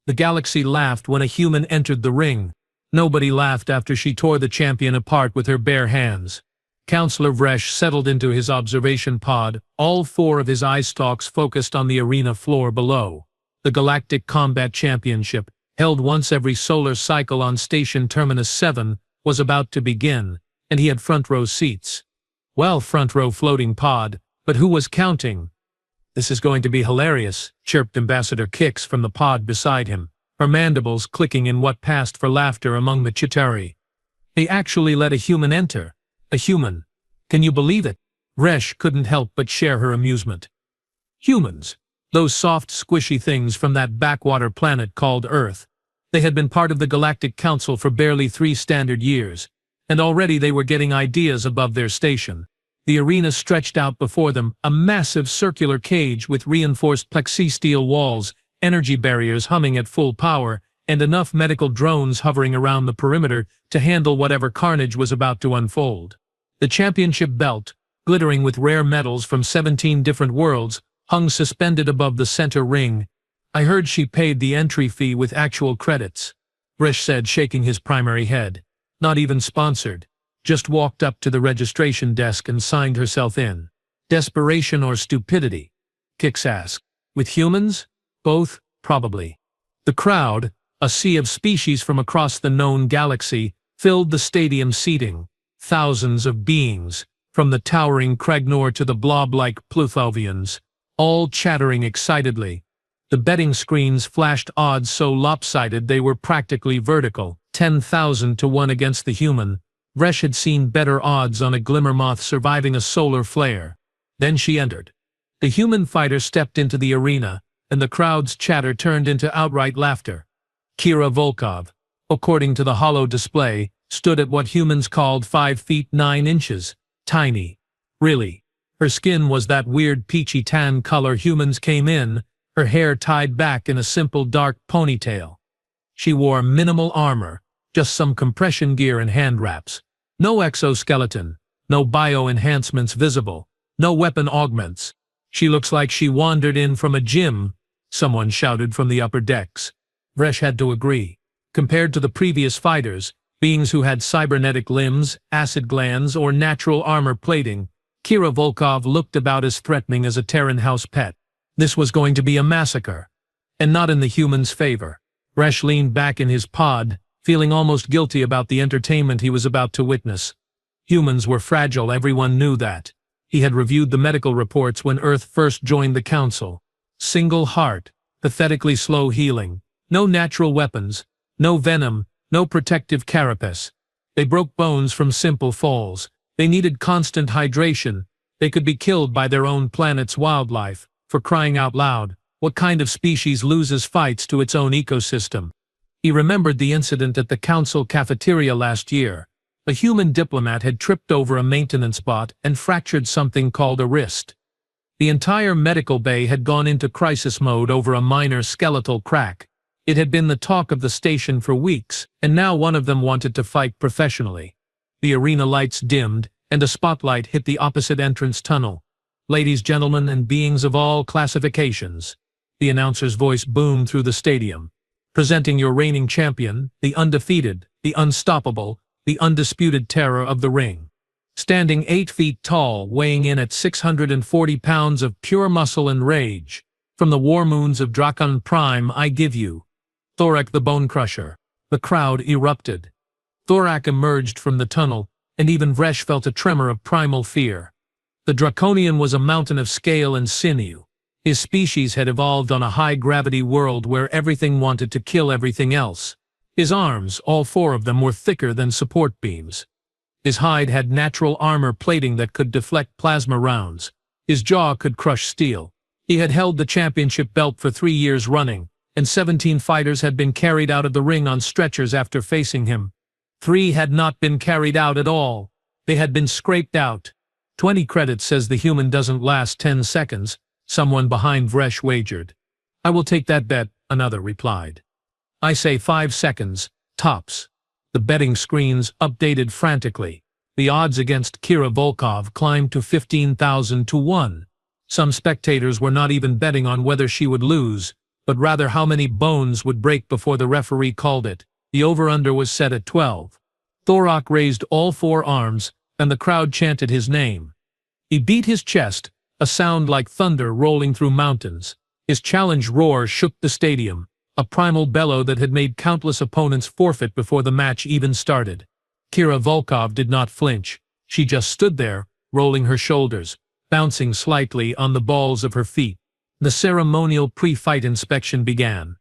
The galaxy laughed when a human entered the ring. Nobody laughed after she tore the champion apart with her bare hands. Counselor Vresh settled into his observation pod, all four of his eye stalks focused on the arena floor below. The Galactic Combat Championship, held once every solar cycle on Station Terminus 7, was about to begin, and he had front-row seats. Well, front-row floating pod, but who was counting? "This is going to be hilarious," chirped Ambassador Kix from the pod beside him, her mandibles clicking in what passed for laughter among the Chitauri. They actually let a human enter. A human. Can you believe it? Resh couldn't help but share her amusement. Humans. Those soft, squishy things from that backwater planet called Earth. They had been part of the Galactic Council for barely 3 standard years, and already they were getting ideas above their station. The arena stretched out before them, a massive circular cage with reinforced plexi-steel walls, energy barriers humming at full power, and enough medical drones hovering around the perimeter to handle whatever carnage was about to unfold. The championship belt, glittering with rare metals from 17 different worlds, hung suspended above the center ring. "I heard she paid the entry fee with actual credits," Resh said, shaking his primary head. "Not even sponsored. Just walked up to the registration desk and signed herself in." "Desperation or stupidity?" Kix asked. "With humans? Both, probably." The crowd, a sea of species from across the known galaxy, filled the stadium seating. Thousands of beings, from the towering Kragnor to the blob-like Pluthovians, all chattering excitedly. The betting screens flashed odds so lopsided they were practically vertical, 10,000 to 1 against the human. Resh had seen better odds on a glimmermoth surviving a solar flare. Then she entered. The human fighter stepped into the arena, and the crowd's chatter turned into outright laughter. Kira Volkov, according to the holo display, stood at what humans called 5 feet 9 inches. Tiny. Really. Her skin was that weird peachy tan color humans came in, her hair tied back in a simple dark ponytail. She wore minimal armor, just some compression gear and hand wraps. No exoskeleton, no bio-enhancements visible, no weapon augments. "She looks like she wandered in from a gym," someone shouted from the upper decks. Vresh had to agree. Compared to the previous fighters, beings who had cybernetic limbs, acid glands, or natural armor plating, Kira Volkov looked about as threatening as a Terran house pet. This was going to be a massacre, and not in the human's favor. Resh leaned back in his pod, feeling almost guilty about the entertainment he was about to witness. Humans were fragile, everyone knew that. He had reviewed the medical reports when Earth first joined the Council. Single heart, pathetically slow healing, no natural weapons, no venom, no protective carapace. They broke bones from simple falls. They needed constant hydration. They could be killed by their own planet's wildlife. For crying out loud, what kind of species loses fights to its own ecosystem? He remembered the incident at the Council cafeteria last year. A human diplomat had tripped over a maintenance bot and fractured something called a wrist. The entire medical bay had gone into crisis mode over a minor skeletal crack. It had been the talk of the station for weeks, and now one of them wanted to fight professionally. The arena lights dimmed, and a spotlight hit the opposite entrance tunnel. "Ladies, gentlemen, and beings of all classifications," the announcer's voice boomed through the stadium. "Presenting your reigning champion, the undefeated, the unstoppable, the undisputed terror of the ring. Standing 8 feet tall, weighing in at 640 pounds of pure muscle and rage. From the war moons of Drakon Prime, I give you Thorak the Bone Crusher." The crowd erupted. Thorak emerged from the tunnel, and even Vresh felt a tremor of primal fear. The Draconian was a mountain of scale and sinew. His species had evolved on a high-gravity world where everything wanted to kill everything else. His arms, all 4 of them, were thicker than support beams. His hide had natural armor plating that could deflect plasma rounds. His jaw could crush steel. He had held the championship belt for 3 years running, and 17 fighters had been carried out of the ring on stretchers after facing him. 3 had not been carried out at all. They had been scraped out. 20 credits says the human doesn't last 10 seconds, someone behind Vresh wagered. "I will take that bet," another replied. "I say 5 seconds, tops." The betting screens updated frantically. The odds against Kira Volkov climbed to 15,000 to 1. Some spectators were not even betting on whether she would lose. but rather how many bones would break before the referee called it. The over-under was set at 12. Thorak raised all 4 arms, and the crowd chanted his name. He beat his chest, a sound like thunder rolling through mountains. His challenge roar shook the stadium, a primal bellow that had made countless opponents forfeit before the match even started. Kira Volkov did not flinch. She just stood there, rolling her shoulders, bouncing slightly on the balls of her feet. The ceremonial pre-fight inspection began.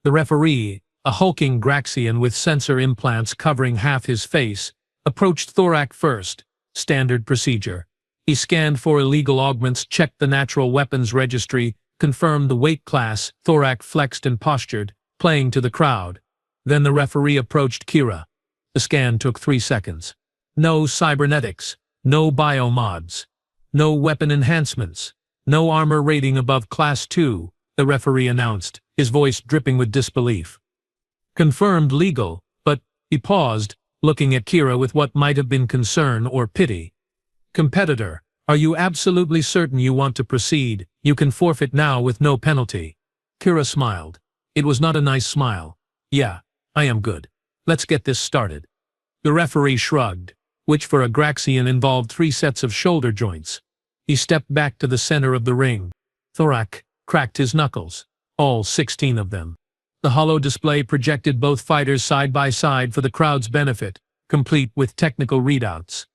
The referee, a hulking Graxian with sensor implants covering half his face, approached Thorak first, standard procedure. He scanned for illegal augments, checked the natural weapons registry, confirmed the weight class. Thorak flexed and postured, playing to the crowd. Then the referee approached Kira. The scan took 3 seconds. No cybernetics, no biomods, no weapon enhancements, no armor rating above Class 2, the referee announced, his voice dripping with disbelief. Confirmed legal, but, he paused, looking at Kira with what might have been concern or pity. Competitor, are you absolutely certain you want to proceed? You can forfeit now with no penalty. Kira smiled. It was not a nice smile. Yeah, I am good. Let's get this started. The referee shrugged, which for a Graxian involved 3 sets of shoulder joints. He stepped back to the center of the ring. Thorak cracked his knuckles, all 16 of them. The hollow display projected both fighters side by side for the crowd's benefit, complete with technical readouts.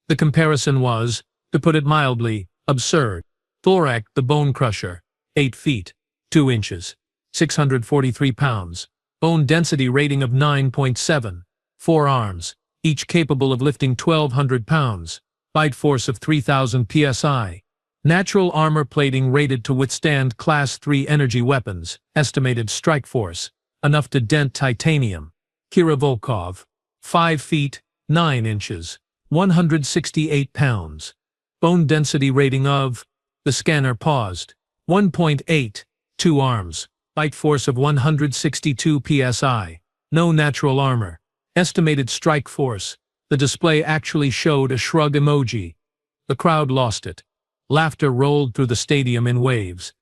The comparison was, to put it mildly, absurd. Thorak, the Bone Crusher, 8 feet, 2 inches, 643 pounds, bone density rating of 9.7, 4 arms, each capable of lifting 1,200 pounds, bite force of 3,000 psi, natural armor plating rated to withstand Class 3 energy weapons, estimated strike force, enough to dent titanium. Kira Volkov, 5 feet, 9 inches, 168 pounds. Bone density rating of, the scanner paused, 1.8, 2 arms, bite force of 162 psi, no natural armor, estimated strike force. The display actually showed a shrug emoji. The crowd lost it. Laughter rolled through the stadium in waves.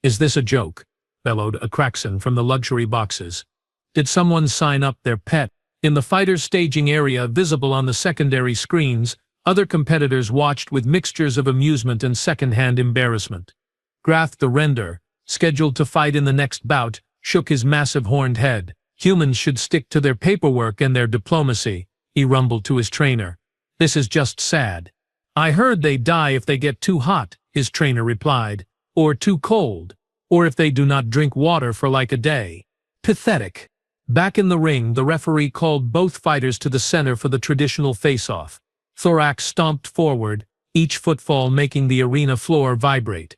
Is this a joke? Bellowed a Graxian from the luxury boxes. Did someone sign up their pet? In the fighters' staging area visible on the secondary screens, other competitors watched with mixtures of amusement and second-hand embarrassment. Grath the Render, scheduled to fight in the next bout, shook his massive horned head. Humans should stick to their paperwork and their diplomacy, he rumbled to his trainer. This is just sad. I heard they die if they get too hot, his trainer replied, or too cold, or if they do not drink water for like a day. Pathetic. Back in the ring, the referee called both fighters to the center for the traditional face-off. Thorak stomped forward, each footfall making the arena floor vibrate.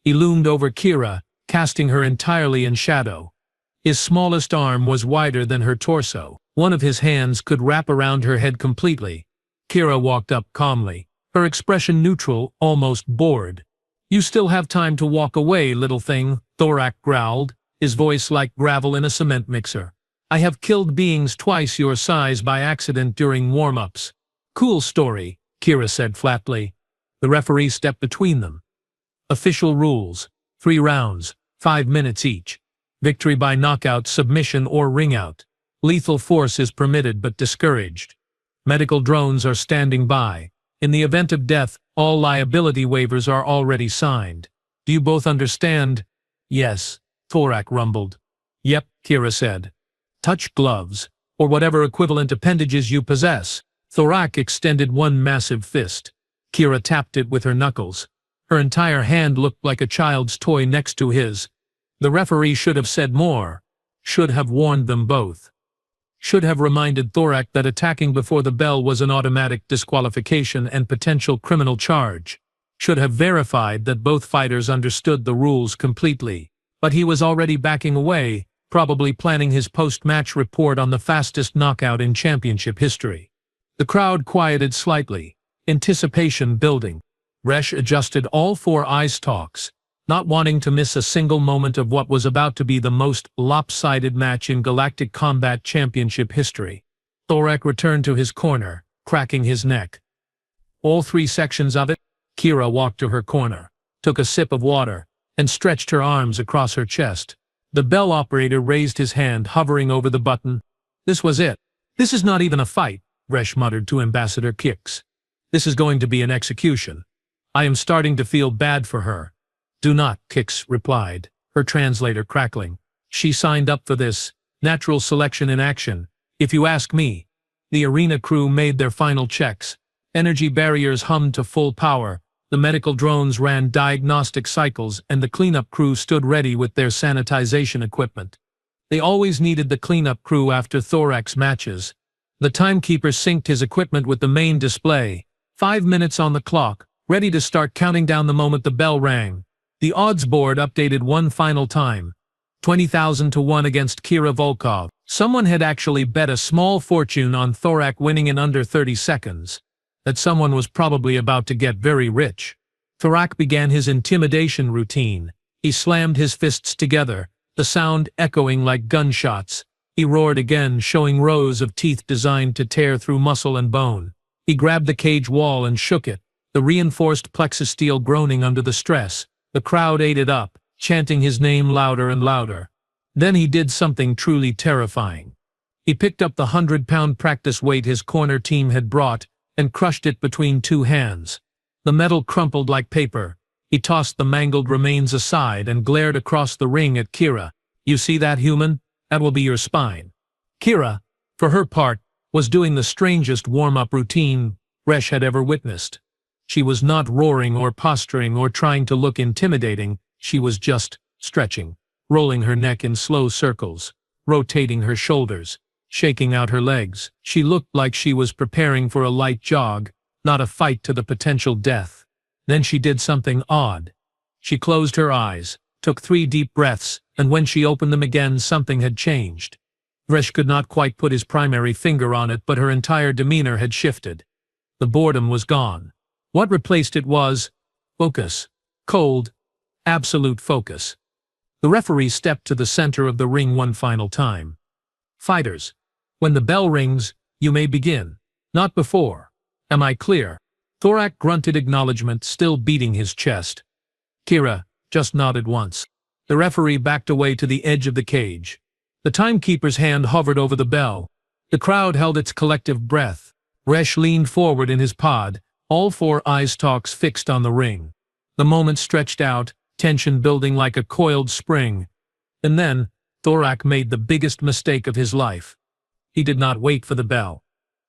He loomed over Kira, casting her entirely in shadow. His smallest arm was wider than her torso. One of his hands could wrap around her head completely. Kira walked up calmly, her expression neutral, almost bored. You still have time to walk away, little thing, Thorak growled, his voice like gravel in a cement mixer. I have killed beings twice your size by accident during warm-ups. Cool story, Kira said flatly. The referee stepped between them. Official rules, 3 rounds, 5 minutes each. Victory by knockout, submission, or ring-out. Lethal force is permitted but discouraged. Medical drones are standing by. In the event of death, all liability waivers are already signed. Do you both understand? Yes, Thorak rumbled. Yep, Kira said. Touch gloves, or whatever equivalent appendages you possess. Thorak extended one massive fist. Kira tapped it with her knuckles. Her entire hand looked like a child's toy next to his. The referee should have said more. Should have warned them both. Should have reminded Thorak that attacking before the bell was an automatic disqualification and potential criminal charge. Should have verified that both fighters understood the rules completely. But he was already backing away, probably planning his post-match report on the fastest knockout in championship history. The crowd quieted slightly, anticipation building. Resh adjusted all 4 eye stalks, not wanting to miss a single moment of what was about to be the most lopsided match in Galactic Combat Championship history. Thorak returned to his corner, cracking his neck. All 3 sections of it? Kira walked to her corner, took a sip of water, and stretched her arms across her chest. The bell operator raised his hand, hovering over the button. This was it. This is not even a fight, Resh muttered to Ambassador Kix. This is going to be an execution. I am starting to feel bad for her. Do not, Kix replied, her translator crackling. She signed up for this. Natural selection in action. If you ask me. The arena crew made their final checks. Energy barriers hummed to full power. The medical drones ran diagnostic cycles, and the cleanup crew stood ready with their sanitization equipment. They always needed the cleanup crew after thorax matches. The timekeeper synced his equipment with the main display. 5 minutes on the clock, ready to start counting down the moment the bell rang. The odds board updated one final time. 20,000 to 1 against Kira Volkov. Someone had actually bet a small fortune on Thorak winning in under 30 seconds. That someone was probably about to get very rich. Thorak began his intimidation routine. He slammed his fists together, the sound echoing like gunshots. He roared again, showing rows of teeth designed to tear through muscle and bone. He grabbed the cage wall and shook it, the reinforced plexus steel groaning under the stress. The crowd ate it up, chanting his name louder and louder. Then he did something truly terrifying. He picked up the 100-pound practice weight his corner team had brought and crushed it between two hands. The metal crumpled like paper. He tossed the mangled remains aside and glared across the ring at Kira. You see that, human? That will be your spine. Kira, for her part, was doing the strangest warm-up routine Resh had ever witnessed. She was not roaring or posturing or trying to look intimidating. She was just stretching, rolling her neck in slow circles, rotating her shoulders, shaking out her legs. She looked like she was preparing for a light jog, not a fight to the potential death. Then she did something odd. She closed her eyes, took 3 deep breaths, and when she opened them again, something had changed. Resh could not quite put his primary finger on it, but her entire demeanor had shifted. The boredom was gone. What replaced it was focus. Cold, absolute focus. The referee stepped to the center of the ring one final time. Fighters, when the bell rings, you may begin. Not before. Am I clear? Thorak grunted acknowledgement, still beating his chest. Kira just nodded once. The referee backed away to the edge of the cage. The timekeeper's hand hovered over the bell. The crowd held its collective breath. Resh leaned forward in his pod, all 4 eye stalks fixed on the ring. The moment stretched out, tension building like a coiled spring. And then, Thorak made the biggest mistake of his life. He did not wait for the bell.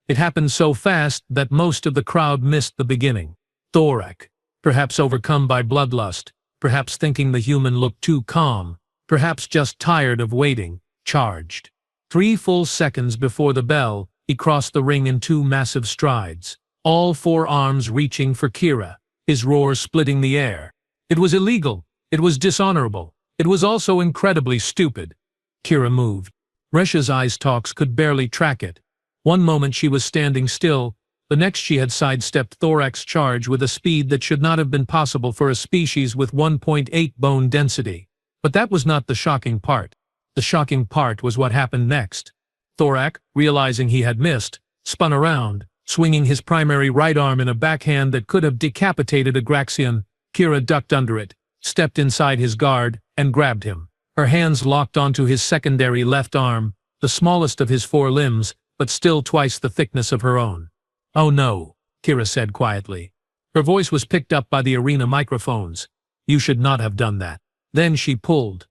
It happened so fast that most of the crowd missed the beginning. Thorak, perhaps overcome by bloodlust, perhaps thinking the human looked too calm, perhaps just tired of waiting, charged. 3 full seconds before the bell, he crossed the ring in 2 massive strides, all 4 arms reaching for Kira, his roar splitting the air. It was illegal. It was dishonorable. It was also incredibly stupid. Kira moved. Resh's eye stalks could barely track it. One moment she was standing still, the next she had sidestepped Thorak's charge with a speed that should not have been possible for a species with 1.8 bone density. But that was not the shocking part. The shocking part was what happened next. Thorak, realizing he had missed, spun around, swinging his primary right arm in a backhand that could have decapitated a Graxian. Kira ducked under it, stepped inside his guard, and grabbed him. Her hands locked onto his secondary left arm, the smallest of his 4 limbs, but still twice the thickness of her own. Oh no, Kira said quietly. Her voice was picked up by the arena microphones. You should not have done that. Then she pulled.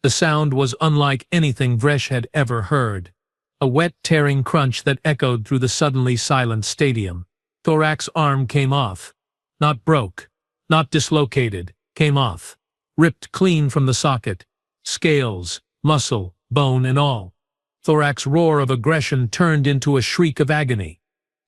The sound was unlike anything Vresh had ever heard. A wet, tearing crunch that echoed through the suddenly silent stadium. Thorak's arm came off. Not broke. Not dislocated. Came off. Ripped clean from the socket. Scales, muscle, bone and all. Thorak's roar of aggression turned into a shriek of agony.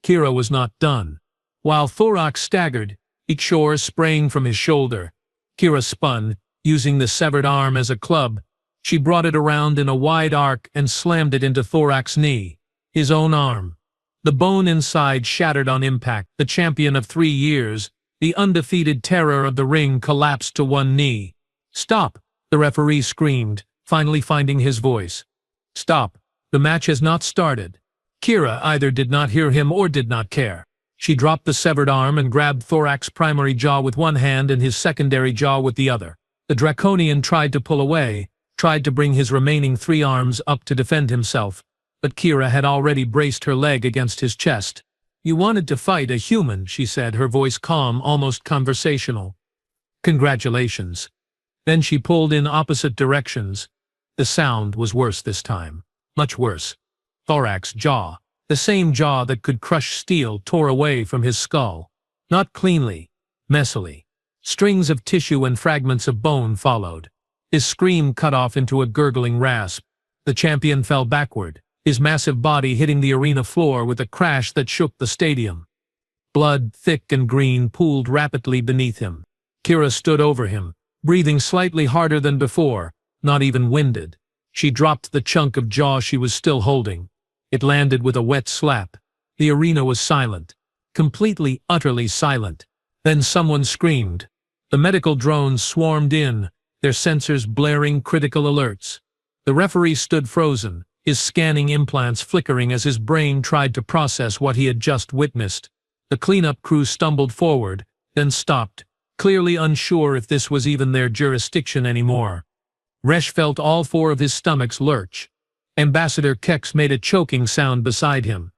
Kira was not done. While Thorak staggered, ichor spraying from his shoulder, Kira spun, using the severed arm as a club. She brought it around in a wide arc and slammed it into Thorak's knee, his own arm. The bone inside shattered on impact. The champion of 3 years, the undefeated terror of the ring, collapsed to one knee. Stop, the referee screamed, finally finding his voice. Stop, the match has not started. Kira either did not hear him or did not care. She dropped the severed arm and grabbed Thorak's primary jaw with one hand and his secondary jaw with the other. The Draconian tried to pull away, tried to bring his remaining 3 arms up to defend himself, but Kira had already braced her leg against his chest. "You wanted to fight a human," she said, her voice calm, almost conversational. "Congratulations." Then she pulled in opposite directions. The sound was worse this time. Much worse. Thorax's jaw, the same jaw that could crush steel, tore away from his skull. Not cleanly, messily. Strings of tissue and fragments of bone followed. His scream cut off into a gurgling rasp. The champion fell backward, his massive body hitting the arena floor with a crash that shook the stadium. Blood, thick and green, pooled rapidly beneath him. Kira stood over him, breathing slightly harder than before, not even winded. She dropped the chunk of jaw she was still holding. It landed with a wet slap. The arena was silent. Completely, utterly silent. Then someone screamed. The medical drones swarmed in, their sensors blaring critical alerts. The referee stood frozen, his scanning implants flickering as his brain tried to process what he had just witnessed. The cleanup crew stumbled forward, then stopped, clearly unsure if this was even their jurisdiction anymore. Resh felt all 4 of his stomachs lurch. Ambassador Kex made a choking sound beside him.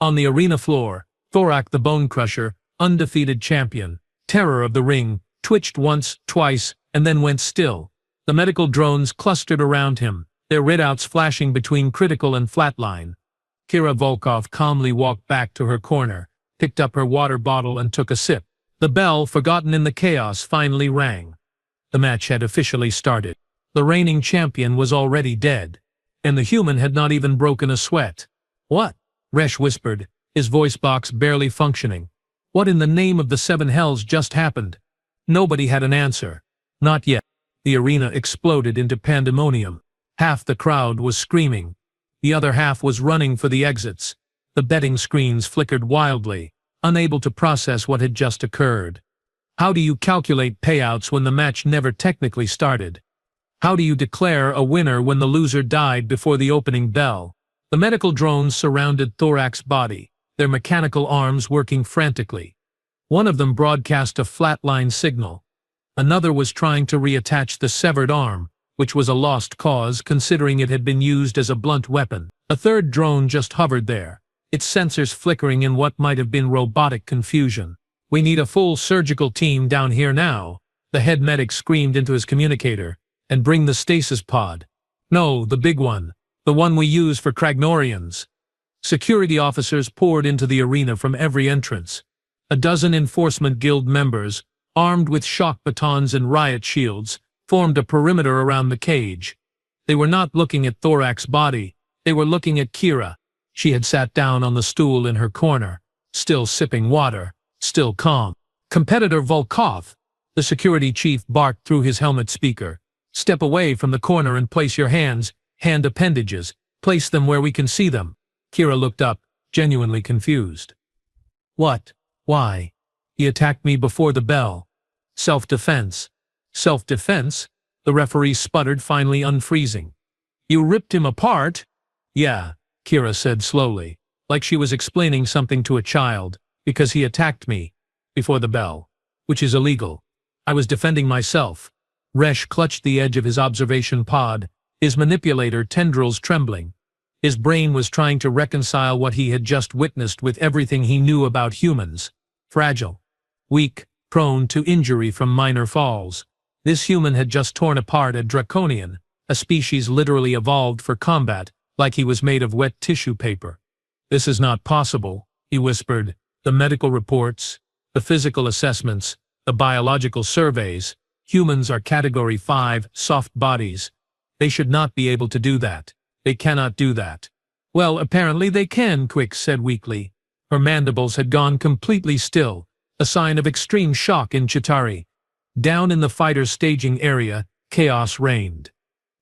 On the arena floor, Thorak the Bone Crusher, undefeated champion, terror of the ring, twitched once, twice, and then went still. The medical drones clustered around him, their readouts flashing between critical and flatline. Kira Volkov calmly walked back to her corner, picked up her water bottle and took a sip. The bell, forgotten in the chaos, finally rang. The match had officially started. The reigning champion was already dead, and the human had not even broken a sweat. "What?" Resh whispered, his voice box barely functioning. "What in the name of the 7 hells just happened?" Nobody had an answer. Not yet. The arena exploded into pandemonium. Half the crowd was screaming. The other half was running for the exits. The betting screens flickered wildly, unable to process what had just occurred. How do you calculate payouts when the match never technically started? How do you declare a winner when the loser died before the opening bell? The medical drones surrounded Thorak's body, their mechanical arms working frantically. One of them broadcast a flatline signal. Another was trying to reattach the severed arm, which was a lost cause considering it had been used as a blunt weapon. A third drone just hovered there, its sensors flickering in what might have been robotic confusion. "We need a full surgical team down here now," the head medic screamed into his communicator. "And bring the stasis pod." "No, the big one. The one we use for Kragnorians." Security officers poured into the arena from every entrance. A dozen Enforcement Guild members, armed with shock batons and riot shields, formed a perimeter around the cage. They were not looking at Thorak's body, they were looking at Kira. She had sat down on the stool in her corner, still sipping water, still calm. "Competitor Volkov," the security chief barked through his helmet speaker. "Step away from the corner and place your hands, hand appendages. Place them where we can see them." Kira looked up, genuinely confused. "What? Why? He attacked me before the bell." "Self-defense." "Self-defense?" the referee sputtered, finally unfreezing. "You ripped him apart?" "Yeah," Kira said slowly, like she was explaining something to a child, "because he attacked me before the bell, which is illegal. I was defending myself." Resh clutched the edge of his observation pod, his manipulator tendrils trembling. His brain was trying to reconcile what he had just witnessed with everything he knew about humans. Fragile, weak, prone to injury from minor falls. This human had just torn apart a draconian, a species literally evolved for combat, like he was made of wet tissue paper. "This is not possible," he whispered. "The medical reports, the physical assessments, the biological surveys. Humans are Category 5 soft bodies. They should not be able to do that. They cannot do that." "Well, apparently they can," Quick said weakly. Her mandibles had gone completely still, a sign of extreme shock in Chitauri. Down in the fighter's staging area, chaos reigned.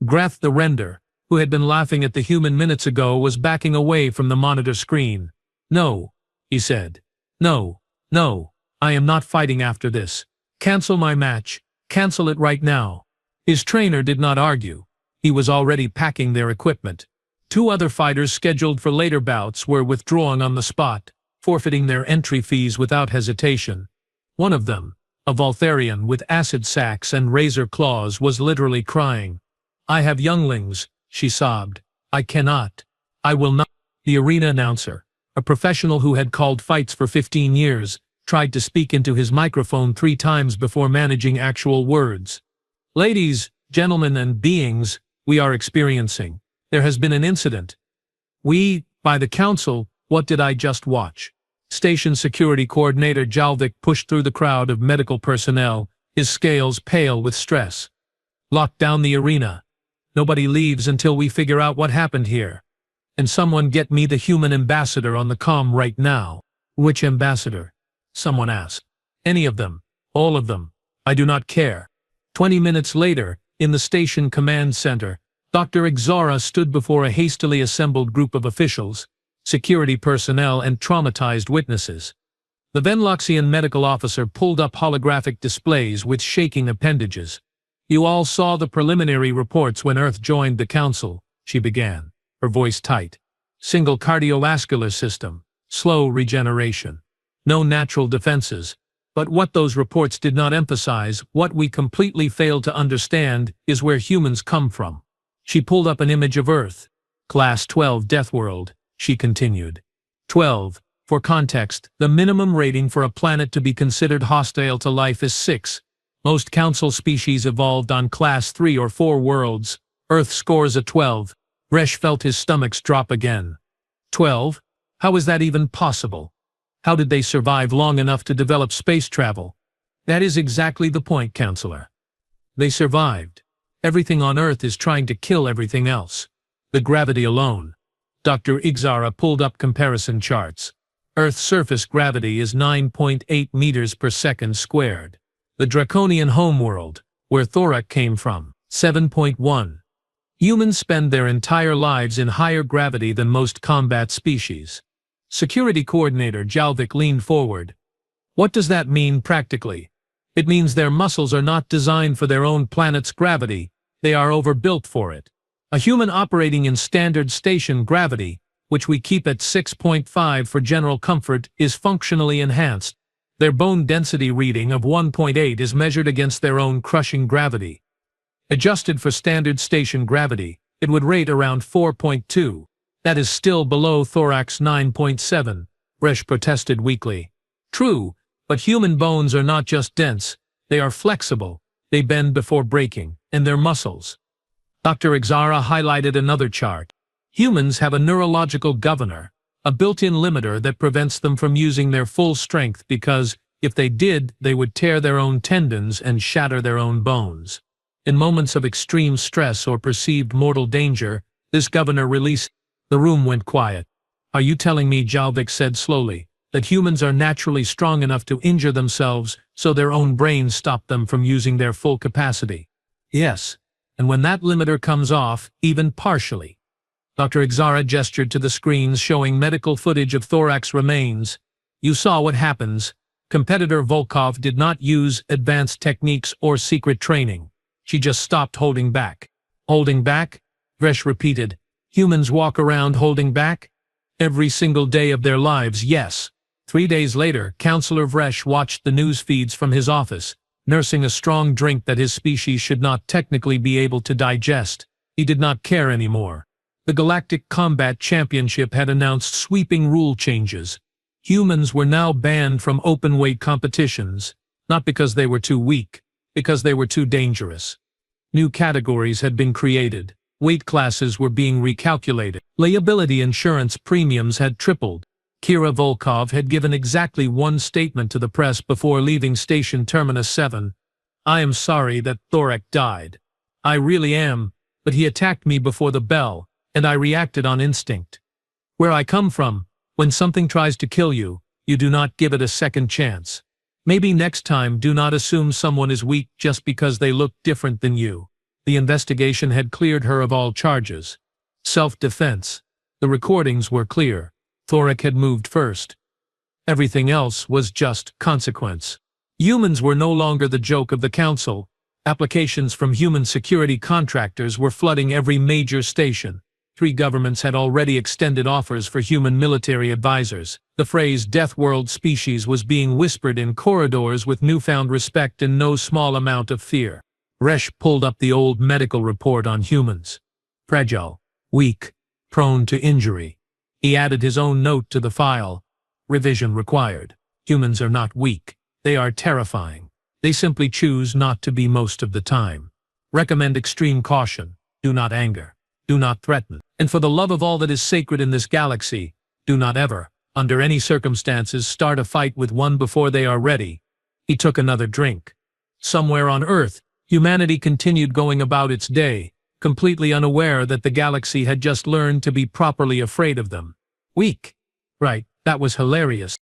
Grath the Render, who had been laughing at the human minutes ago, was backing away from the monitor screen. "No," he said. "No, no, I am not fighting after this. Cancel my match. Cancel it right now." His trainer did not argue. He was already packing their equipment. 2 other fighters scheduled for later bouts were withdrawing on the spot, forfeiting their entry fees without hesitation. One of them, a Voltharian with acid sacs and razor claws, was literally crying. I have younglings, she sobbed. I cannot. I will not. The arena announcer, a professional who had called fights for 15 years, tried to speak into his microphone 3 times before managing actual words. Ladies, gentlemen and beings, we are experiencing. There has been an incident. We, by the council, what did I just watch? Station Security Coordinator Jalvik pushed through the crowd of medical personnel, his scales pale with stress. Lock down the arena. Nobody leaves until we figure out what happened here. And someone get me the human ambassador on the comm right now. Which ambassador? Someone asked. Any of them. All of them. I do not care. 20 minutes later, in the station command center, Dr. Ixara stood before a hastily assembled group of officials, security personnel and traumatized witnesses. The Venloxian medical officer pulled up holographic displays with shaking appendages. You all saw the preliminary reports when Earth joined the council, she began, her voice tight. Single cardiovascular system, slow regeneration. No natural defenses. But what those reports did not emphasize, what we completely failed to understand, is where humans come from. She pulled up an image of Earth. Class 12 Deathworld, she continued. 12. For context, the minimum rating for a planet to be considered hostile to life is 6. Most council species evolved on Class 3 or 4 worlds. Earth scores a 12. Resh felt his stomachs drop again. 12? How is that even possible? How did they survive long enough to develop space travel? That is exactly the point, Counselor. They survived. Everything on Earth is trying to kill everything else. The gravity alone. Dr. Ixara pulled up comparison charts. Earth's surface gravity is 9.8 meters per second squared. The draconian homeworld, where Thorak came from, 7.1. Humans spend their entire lives in higher gravity than most combat species. Security Coordinator Jalvik leaned forward. What does that mean practically? It means their muscles are not designed for their own planet's gravity, they are overbuilt for it. A human operating in standard station gravity, which we keep at 6.5 for general comfort, is functionally enhanced. Their bone density reading of 1.8 is measured against their own crushing gravity. Adjusted for standard station gravity, it would rate around 4.2. That is still below Thorak's 9.7, Resh protested weakly. True, but human bones are not just dense, they are flexible, they bend before breaking, and their muscles. Dr. Ixara highlighted another chart. Humans have a neurological governor, a built-in limiter that prevents them from using their full strength because, if they did, they would tear their own tendons and shatter their own bones. In moments of extreme stress or perceived mortal danger, this governor released. The room went quiet. Are you telling me, Jalvik said slowly, that humans are naturally strong enough to injure themselves so their own brains stop them from using their full capacity? Yes, and when that limiter comes off, even partially. Dr. Ixara gestured to the screens showing medical footage of Thorak's remains. You saw what happens. Competitor Volkov did not use advanced techniques or secret training. She just stopped holding back. Holding back? Vresh repeated. Humans walk around holding back? Every single day of their lives, yes. 3 days later, Counselor Vresh watched the news feeds from his office, nursing a strong drink that his species should not technically be able to digest. He did not care anymore. The Galactic Combat Championship had announced sweeping rule changes. Humans were now banned from open-weight competitions, not because they were too weak, because they were too dangerous. New categories had been created. Weight classes were being recalculated. Liability insurance premiums had tripled. Kira Volkov had given exactly one statement to the press before leaving Station Terminus 7. I am sorry that Thorak died. I really am, but he attacked me before the bell, and I reacted on instinct. Where I come from, when something tries to kill you, you do not give it a second chance. Maybe next time do not assume someone is weak just because they look different than you. The investigation had cleared her of all charges. Self-defense. The recordings were clear. Thorak had moved first. Everything else was just consequence. Humans were no longer the joke of the council. Applications from human security contractors were flooding every major station. 3 governments had already extended offers for human military advisors. The phrase Deathworld species was being whispered in corridors with newfound respect and no small amount of fear. Resh pulled up the old medical report on humans. Fragile, weak, prone to injury. He added his own note to the file. Revision required. Humans are not weak. They are terrifying. They simply choose not to be most of the time. Recommend extreme caution. Do not anger. Do not threaten. And for the love of all that is sacred in this galaxy, do not ever, under any circumstances, start a fight with one before they are ready. He took another drink. Somewhere on Earth, humanity continued going about its day, completely unaware that the galaxy had just learned to be properly afraid of them. Weak. Right, that was hilarious.